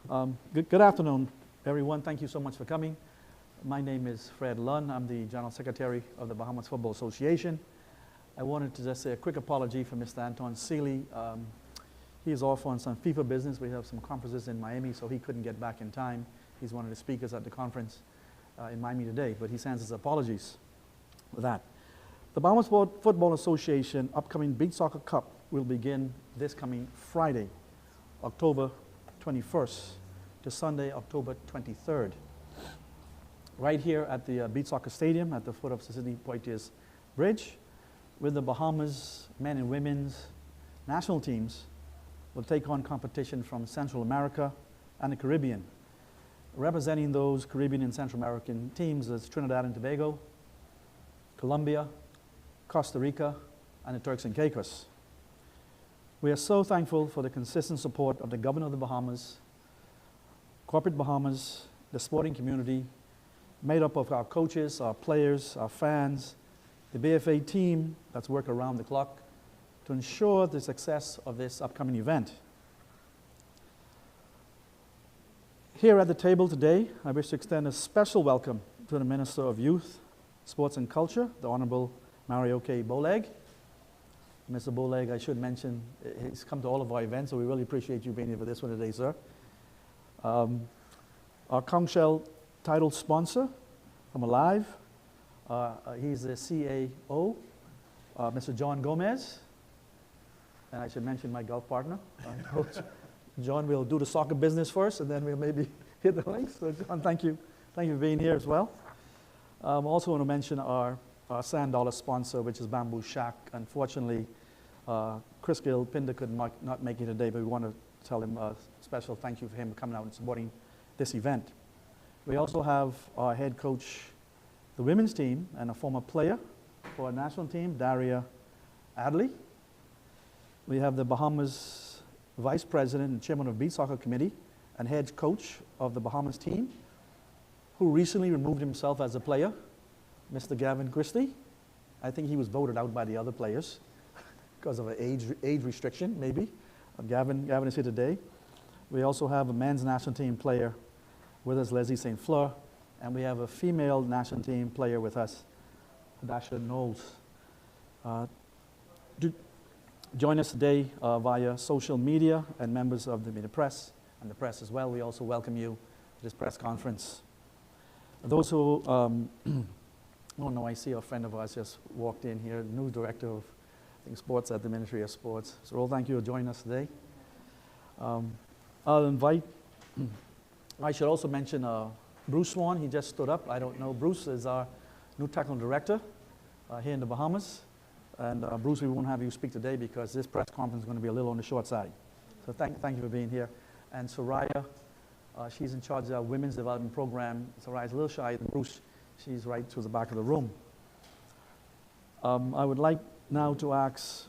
Good afternoon, everyone. Thank you so much for coming. My name is Fred Lunn. I'm the General Secretary of the Bahamas Football Association. I wanted to just say a quick apology for Mr. Anton Seeley. He's off on some FIFA business. We have some conferences in Miami, so he couldn't get back in time. He's one of the speakers at the conference in Miami today, but he sends his apologies for that. The Bahamas Football Association upcoming Beach Soccer Cup will begin this coming Friday, October 21st to Sunday, October 23rd. Right here at the Beach Soccer Stadium at the foot of Cecily Poitier's Bridge, with the Bahamas men and women's national teams will take on competition from Central America and the Caribbean. Representing those Caribbean and Central American teams is Trinidad and Tobago, Colombia, Costa Rica, and the Turks and Caicos. We are so thankful for the consistent support of the Governor of the Bahamas, corporate Bahamas, the sporting community, made up of our coaches, our players, our fans, the BFA team that's worked around the clock to ensure the success of this upcoming event. Here at the table today, I wish to extend a special welcome to the Minister of Youth, Sports and Culture, the Honorable Mario K. Boleg. Mr. Boleg, I should mention, he's come to all of our events, so we really appreciate you being here for this one today, sir. Our conch shell title sponsor from Alive, he's the CAO, Mr. John Gomez. And I should mention my golf partner, Coach John. Will do the soccer business first, and then we'll maybe hit the links. So John, thank you for being here as well. Also want to mention our Sand Dollar sponsor, which is Bamboo Shack. Unfortunately, Chris Gill Pinder could not make it today, but we want to tell him a special thank you for him coming out and supporting this event. We also have our head coach, the women's team, and a former player for our national team, Daria Adley. We have the Bahamas Vice President and Chairman of Beach Soccer Committee and head coach of the Bahamas team, who recently removed himself as a player, Mr. Gavin Christie. I think he was voted out by the other players because of an age restriction, maybe. Gavin is here today. We also have a men's national team player with us, Leslie St. Fleur, and we have a female national team player with us, Dasha Knowles. Join us today via social media and members of the press and the press as well. We also welcome you to this press conference. Those who oh no, I see a friend of ours just walked in here, new director of sports at the Ministry of Sports. So, all thank you for joining us today. I'll invite, I should also mention Bruce Swan. He just stood up. I don't know. Bruce is our new technical director here in the Bahamas. And Bruce, we won't have you speak today because this press conference is going to be a little on the short side. So thank you for being here. And Soraya, she's in charge of our women's development program. Soraya's a little shy than Bruce. She's right to the back of the room. I would like now to ask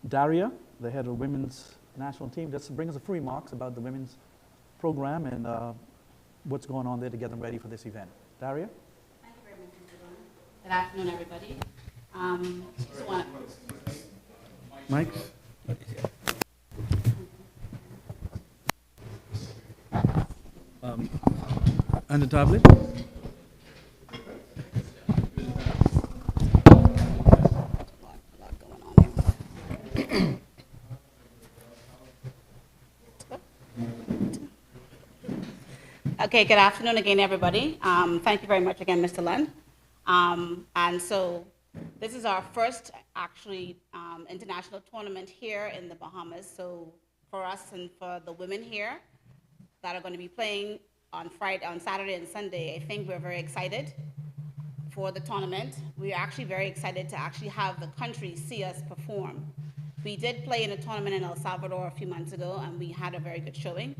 Daria, the head of the women's national team, just to bring us a few remarks about the women's program and what's going on there to get them ready for this event. Daria? Thank you very much, Mr. Dunn. Good afternoon, everybody. Mike? And the tablet? Okay, good afternoon again, everybody. Thank you very much again, Mr. Lunn. And so this is our first actually international tournament here in the Bahamas. So for us and for the women here that are going to be playing on Saturday and Sunday, I think we're very excited for the tournament. We're actually very excited to actually have the country see us perform. We did play in a tournament in El Salvador a few months ago, and we had a very good showing.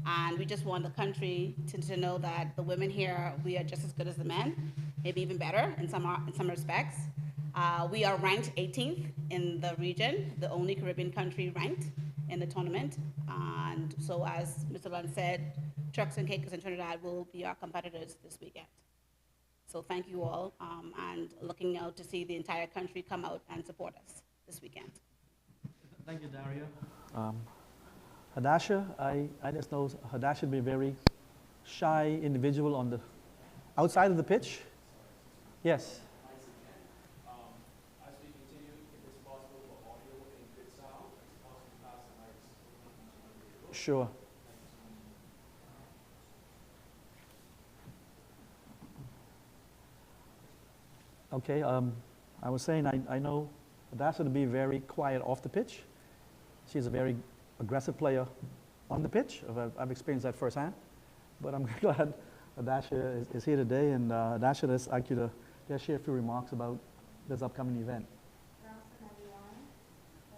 And we just want the country to know that the women here, we are just as good as the men, maybe even better in some respects. We are ranked 18th in the region, the only Caribbean country ranked in the tournament. And so as Mr. Lunn said, Turks and Caicos and Trinidad will be our competitors this weekend. So thank you all, and looking out to see the entire country come out and support us this weekend. Thank you, Daria. Hadasha, I just know Hadasha would be a very shy individual on the outside of the pitch. Yes. As we continue, if it's possible for audio and good sound, it's possible to pass the mics to each other. Sure. Okay, I was saying I know Hadasha to be very quiet off the pitch. She's a very aggressive player on the pitch. I've experienced that firsthand. But I'm glad Hadasha is here today, and Hadasha, let's ask you to just share a few remarks about this upcoming event. Good afternoon, everyone. So,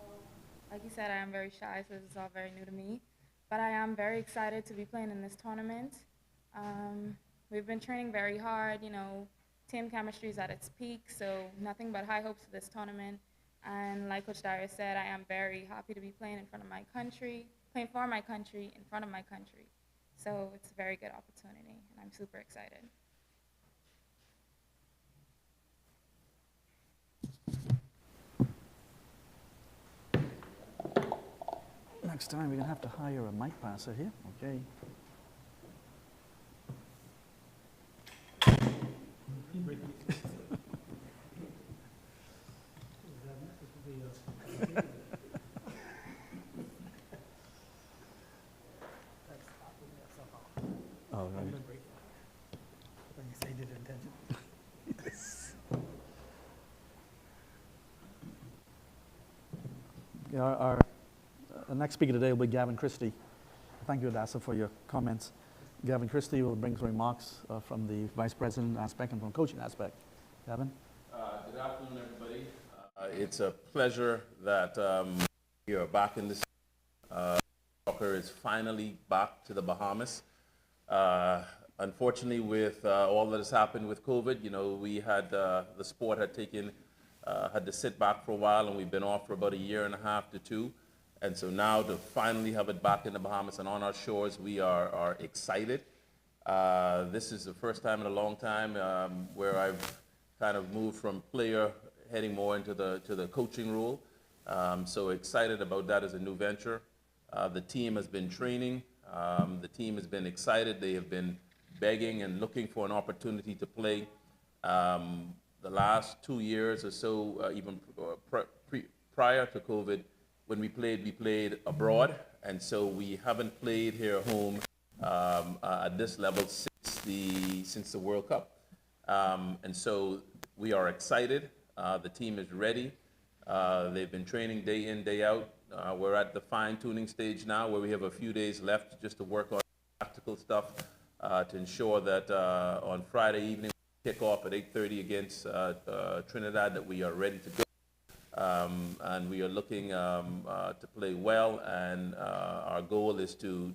like you said, I am very shy, so this is all very new to me. But I am very excited to be playing in this tournament. We've been training very hard, team chemistry is at its peak, so nothing but high hopes for this tournament. And like Coach Darius said, I am very happy to be playing in front of my country, playing for my country, in front of my country. So it's a very good opportunity, and I'm super excited. Next time, we're going to have to hire a mic passer here, okay? Oh, right. Yeah, our next speaker today will be Gavin Christie. Thank you, Hadasha, for your comments. Gavin Christie will bring some remarks from the vice president aspect and from coaching aspect. Gavin? Good afternoon, everybody. It's a pleasure that you're back in this. Soccer is finally back to the Bahamas. Unfortunately, with all that has happened with COVID, we had the sport had to sit back for a while, and we've been off for about a year and a half to 2. And so now to finally have it back in the Bahamas and on our shores, we are excited. This is the first time in a long time where I've kind of moved from player heading more into the coaching role. So excited about that as a new venture. The team has been training. The team has been excited. They have been begging and looking for an opportunity to play. The last 2 years or so, even prior to COVID, when we played abroad, and so we haven't played here at home at this level since the World Cup. And so we are excited. The team is ready. They've been training day in, day out. We're at the fine-tuning stage now, where we have a few days left just to work on practical stuff to ensure that on Friday evening, we kick off at 8:30 against Trinidad, that we are ready to go. And we are looking to play well, and our goal is to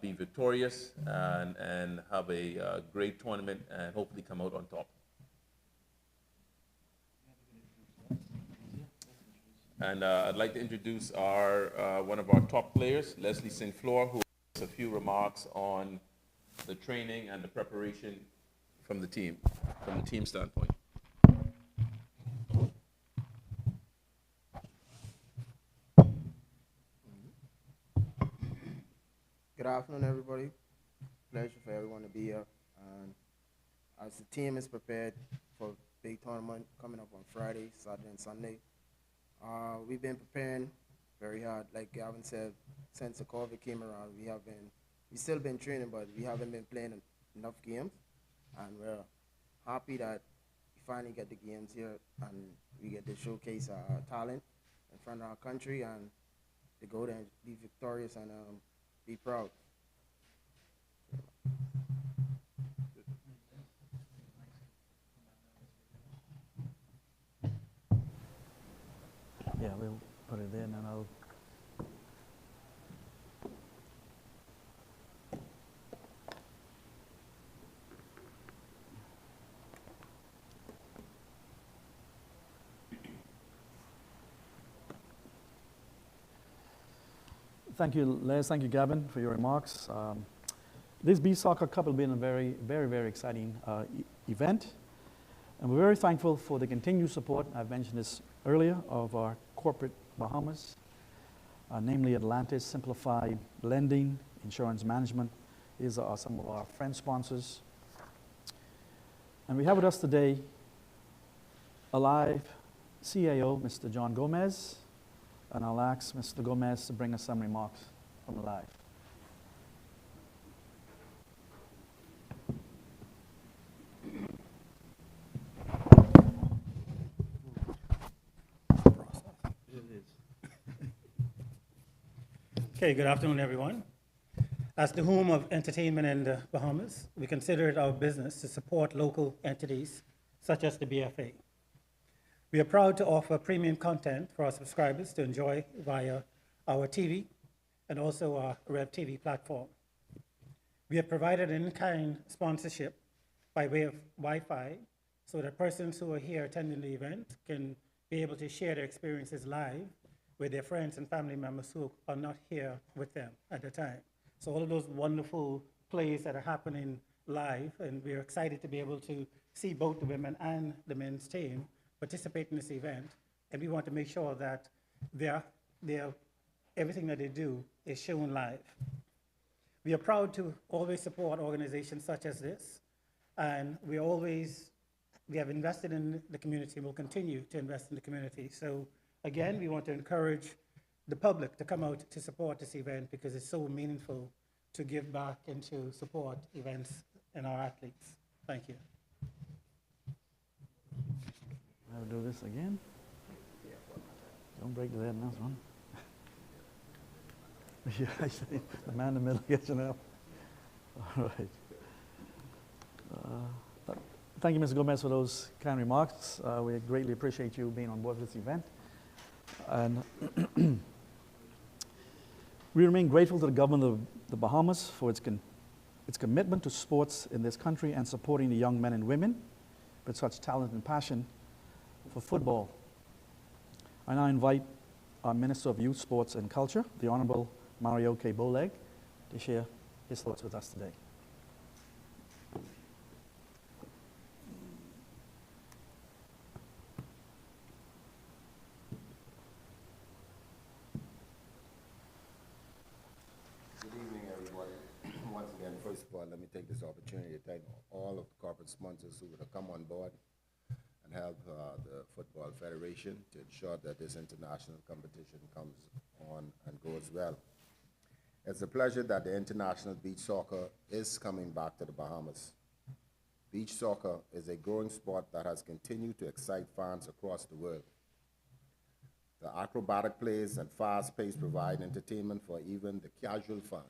be victorious and have a great tournament and hopefully come out on top. And I'd like to introduce one of our top players, Leslie St. Fleur, who has a few remarks on the training and the preparation from the team standpoint. Good afternoon, everybody. Pleasure for everyone to be here. And as the team is prepared for big tournament coming up on Friday, Saturday, and Sunday, we've been preparing very hard. Like Gavin said, since the COVID came around, we've still been training, but we haven't been playing enough games. And we're happy that we finally get the games here, and we get to showcase our talent in front of our country, and to go there and be victorious and be proud. Yeah, we'll put it in, and I'll. Thank you, Les. Thank you, Gavin, for your remarks. This Beach Soccer Cup will be a very, very, very exciting event. And we're very thankful for the continued support, I've mentioned this earlier, of our corporate Bahamas. namely Atlantis, Simplified Lending, Insurance Management. These are some of our friend sponsors. And we have with us today a live CAO, Mr. John Gomez, and I'll ask Mr. Gomez to bring us some remarks from the live. Okay, good afternoon, everyone. As the home of entertainment in the Bahamas, we consider it our business to support local entities such as the BFA. We are proud to offer premium content for our subscribers to enjoy via our TV and also our Rev TV platform. We have provided an in-kind sponsorship by way of Wi-Fi so that persons who are here attending the event can be able to share their experiences live with their friends and family members who are not here with them at the time. So all of those wonderful plays that are happening live, and we're excited to be able to see both the women and the men's team participate in this event, and we want to make sure that everything that they do is shown live. We are proud to always support organizations such as this, and we have invested in the community and will continue to invest in the community. So again, we want to encourage the public to come out to support this event because it's so meaningful to give back and to support events and our athletes. Thank you. I'll do this again. Don't break the head in this one. Yeah, I see. The man in the middle gets it up. All right. Thank you, Mr. Gomez, for those kind remarks. We greatly appreciate you being on board with this event. And we remain grateful to the government of the Bahamas for its commitment to sports in this country and supporting the young men and women with such talent and passion for football. I now invite our Minister of Youth, Sports and Culture, the Honorable Mario K. Boleg, to share his thoughts with us today. First of all, let me take this opportunity to thank all of the corporate sponsors who would have come on board and help the Football Federation to ensure that this international competition comes on and goes well. It's a pleasure that the international beach soccer is coming back to the Bahamas. Beach soccer is a growing sport that has continued to excite fans across the world. The acrobatic plays and fast pace provide entertainment for even the casual fans.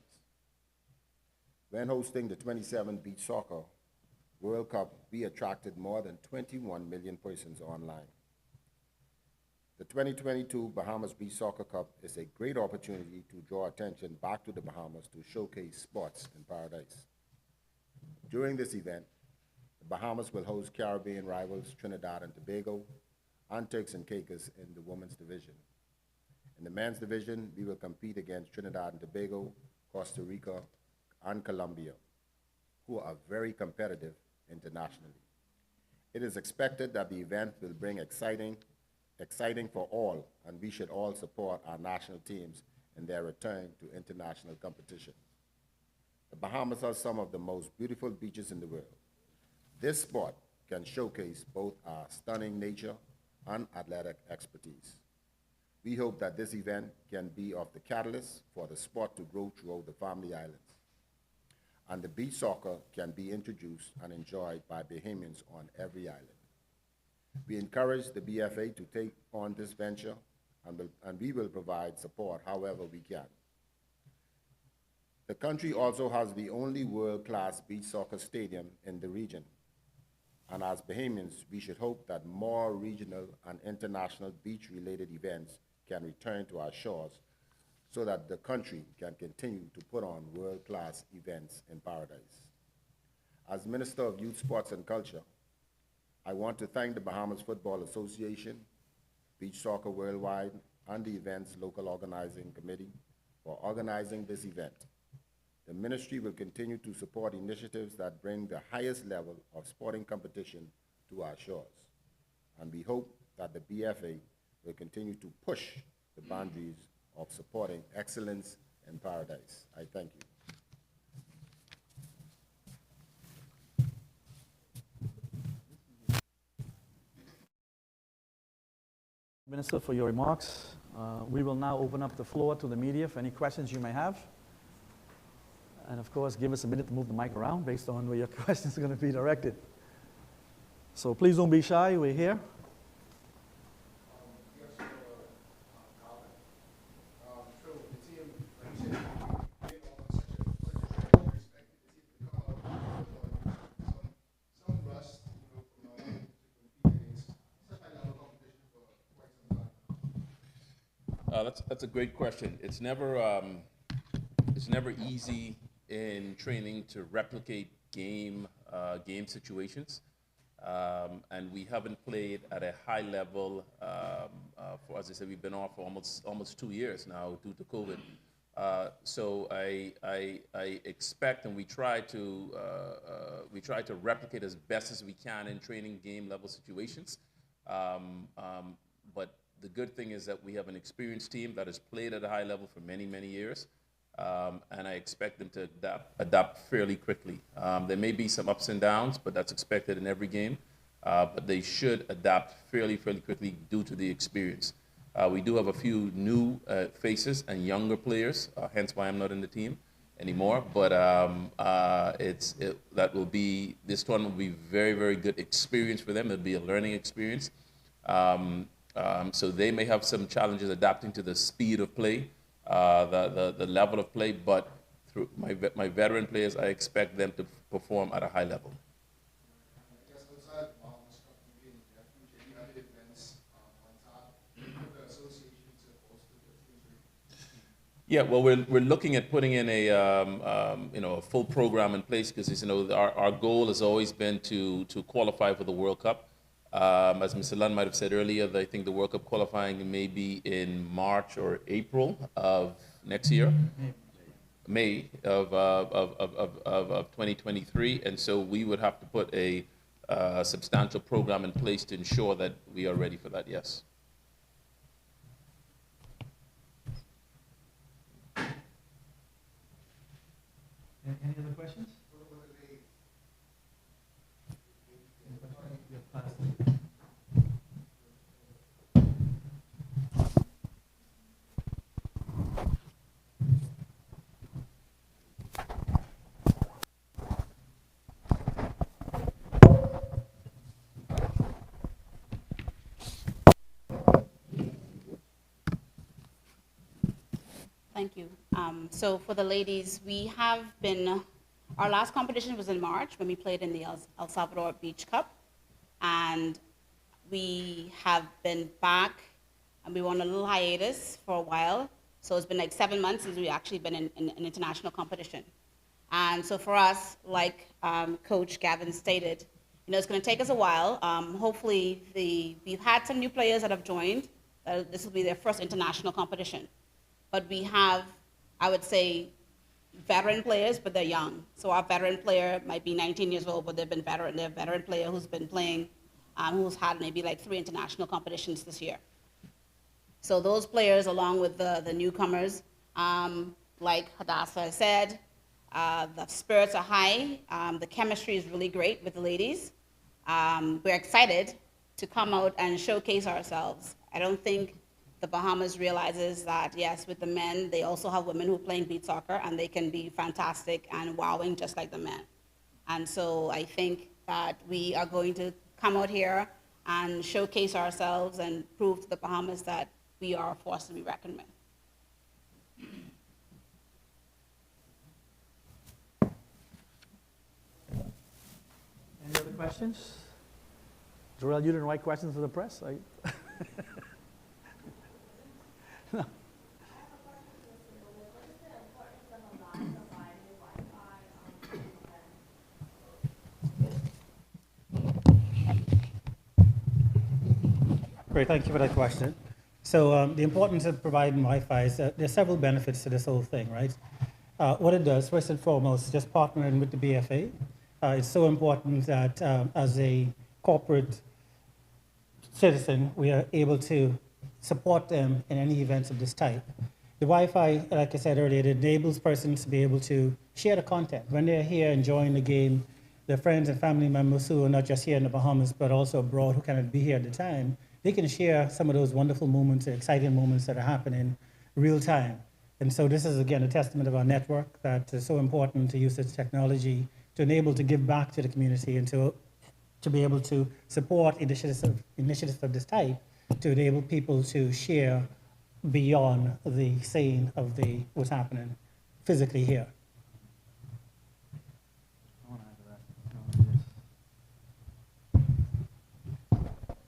When hosting the 27th Beach Soccer World Cup, we attracted more than 21 million persons online. The 2022 Bahamas Beach Soccer Cup is a great opportunity to draw attention back to the Bahamas to showcase sports in paradise. During this event, the Bahamas will host Caribbean rivals Trinidad and Tobago and Turks and Caicos in the women's division. In the men's division, we will compete against Trinidad and Tobago, Costa Rica, and Colombia, who are very competitive internationally. It is expected that the event will bring exciting for all, and we should all support our national teams in their return to international competition. The Bahamas has some of the most beautiful beaches in the world. This sport can showcase both our stunning nature and athletic expertise. We hope that this event can be of the catalyst for the sport to grow throughout the Family Islands, and the beach soccer can be introduced and enjoyed by Bahamians on every island. We encourage the BFA to take on this venture, and we will provide support however we can. The country also has the only world-class beach soccer stadium in the region, and as Bahamians, we should hope that more regional and international beach-related events can return to our shores so that the country can continue to put on world-class events in paradise. As Minister of Youth, Sports and Culture, I want to thank the Bahamas Football Association, Beach Soccer Worldwide, and the event's local organizing committee for organizing this event. The ministry will continue to support initiatives that bring the highest level of sporting competition to our shores, and we hope that the BFA will continue to push the boundaries of supporting excellence in paradise. I thank you. Minister, for your remarks. We will now open up the floor to the media for any questions you may have. And of course, give us a minute to move the mic around based on where your questions are going to be directed. So please don't be shy, we're here. That's a great question. It's never easy in training to replicate game situations, and we haven't played at a high level. For, as I said, we've been off for almost 2 years now due to COVID. So I expect, and we try to replicate as best as we can in training game level situations. But the good thing is that we have an experienced team that has played at a high level for many, many years, and I expect them to adapt fairly quickly. There may be some ups and downs, but that's expected in every game. But they should adapt fairly quickly due to the experience. We do have a few new faces and younger players, hence why I'm not in the team anymore. But this tournament will be very, very good experience for them. It'll be a learning experience. So they may have some challenges adapting to the speed of play, the level of play, but through my veteran players, I expect them to perform at a high level. I guess outside the Bahamas Cup competing, you have any other events on top of the association to bolster the team's. Yeah, well, we're looking at putting in a full program in place because our goal has always been to qualify for the World Cup. As Mr. Lund might have said earlier, I think the World Cup qualifying may be in March or April of next year, May of 2023, and so we would have to put a substantial program in place to ensure that we are ready for that. Yes. Any other questions? Thank you. So for the ladies, our last competition was in March when we played in the El Salvador Beach Cup. And we have been back and we were on a little hiatus for a while. So it's been like 7 months since we've actually been in an international competition. And so for us, like Coach Gavin stated, it's going to take us a while. Hopefully, we've had some new players that have joined. This will be their first international competition. But we have, I would say, veteran players, but they're young. So our veteran player might be 19 years old, but they've been veteran. They're a veteran player who's been playing, who's had maybe like 3 international competitions this year. So those players, along with the newcomers, like Hadassah said, the spirits are high. The chemistry is really great with the ladies. We're excited to come out and showcase ourselves. I don't think the Bahamas realizes that, yes, with the men, they also have women who are playing beach soccer, and they can be fantastic and wowing just like the men. And so I think that we are going to come out here and showcase ourselves and prove to the Bahamas that we are a force to be reckoned with. Any other questions? Jarrell, you didn't write questions to the press? No. Great, thank you for that question. So the importance of providing Wi-Fi is that there's several benefits to this whole thing, right? What it does, first and foremost, just partnering with the BFA. It's so important that as a corporate citizen, we are able to support them in any events of this type. The Wi-Fi, like I said earlier, it enables persons to be able to share the content. When they're here enjoying the game, their friends and family members who are not just here in the Bahamas, but also abroad who cannot be here at the time, they can share some of those wonderful moments, exciting moments that are happening real time. And so this is, again, a testament of our network that is so important to use this technology to enable to give back to the community and to be able to support initiatives of this type, to enable people to share beyond the scene of what's happening physically here. I want to add to that.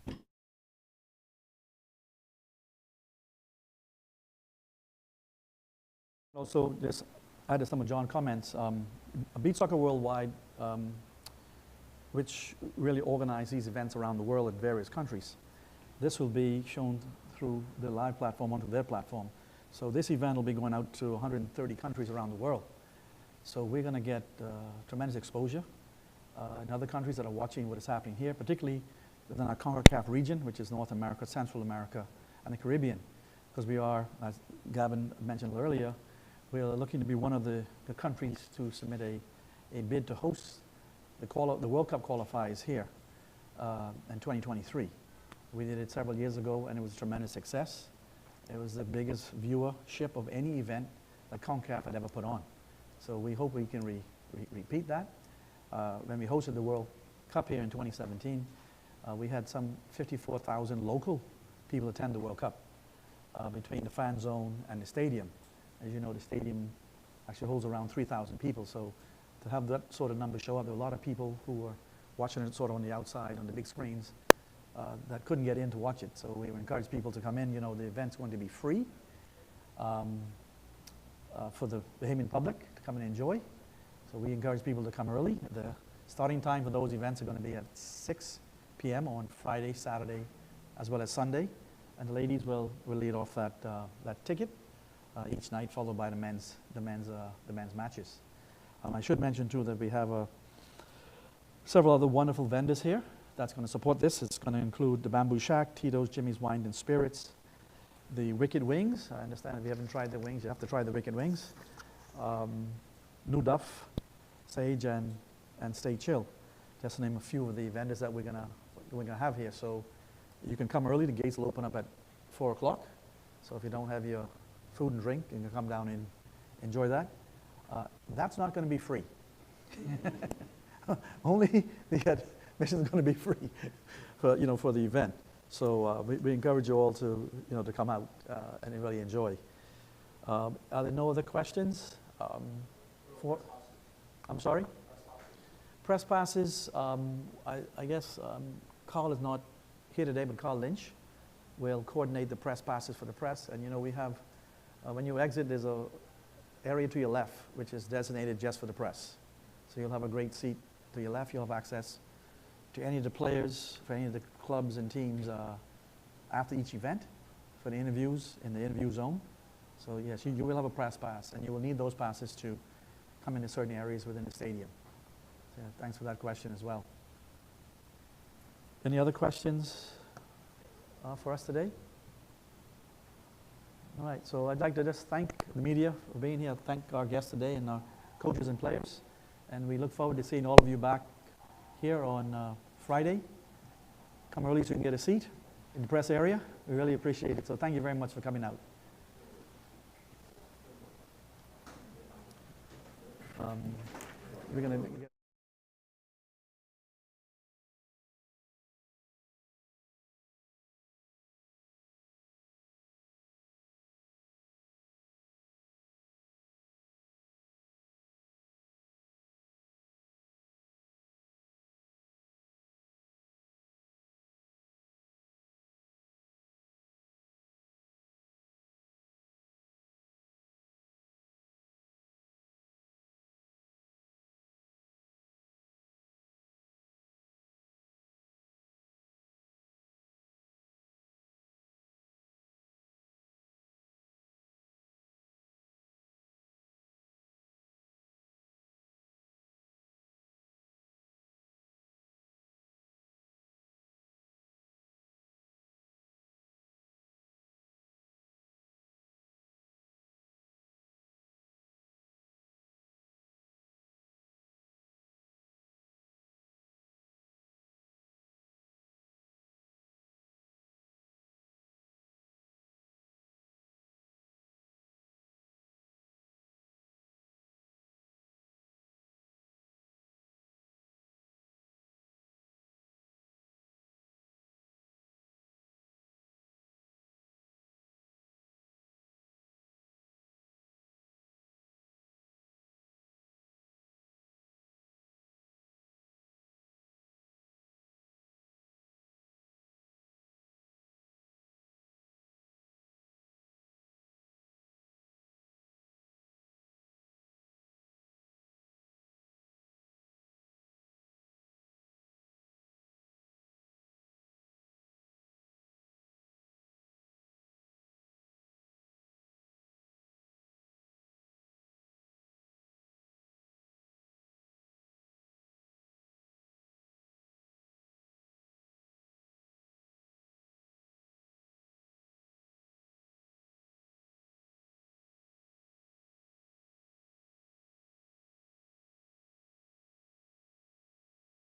Yes. Also, just add to some of John's comments. Beach Soccer Worldwide, which really organize these events around the world in various countries. This will be shown through the live platform onto their platform. So this event will be going out to 130 countries around the world. So we're going to get tremendous exposure in other countries that are watching what is happening here, particularly within our CONCACAF region, which is North America, Central America, and the Caribbean. Because we are, as Gavin mentioned earlier, we are looking to be one of the countries to submit a bid to host the World Cup qualifiers here in 2023. We did it several years ago, and it was a tremendous success. It was the biggest viewership of any event that CONCACAF had ever put on. So we hope we can repeat that. When we hosted the World Cup here in 2017, we had some 54,000 local people attend the World Cup between the fan zone and the stadium. As you know, the stadium actually holds around 3,000 people. So to have that sort of number show up, there were a lot of people who were watching it sort of on the outside, on the big screens, that couldn't get in to watch it. So we encourage people to come in. You know, the event's going to be free for the Bahamian public to come and enjoy. So we encourage people to come early. The starting time for those events are going to be at 6 p.m. on Friday, Saturday, as well as Sunday. And the ladies will lead off that ticket each night, followed by the men's matches. I should mention too that we have several other wonderful vendors here that's going to support this. It's going to include the Bamboo Shack, Tito's, Jimmy's Wine and Spirits, the Wicked Wings. I understand if you haven't tried the wings, you have to try the Wicked Wings. New Duff, Sage, and Stay Chill. Just to name a few of the vendors that we're gonna have here. So you can come early. The gates will open up at 4 o'clock. So if you don't have your food and drink, you can come down and enjoy that. That's not going to be free. Only the admission is going to be free for the event. So we encourage you all to come out and really enjoy. Are there no other questions? I'm sorry? Press passes. I guess Carl is not here today, but Carl Lynch will coordinate the press passes for the press. And we have, when you exit, there's a area to your left, which is designated just for the press. So you'll have a great seat to your left. You'll have access to any of the players, for any of the clubs and teams after each event for the interviews in the interview zone. So yes, you will have a press pass, and you will need those passes to come into certain areas within the stadium. So, thanks for that question as well. Any other questions for us today? All right, so I'd like to just thank the media for being here, thank our guests today and our coaches and players. And we look forward to seeing all of you back here on Friday. Come early so you can get a seat in the press area. We really appreciate it. So thank you very much for coming out. We're going to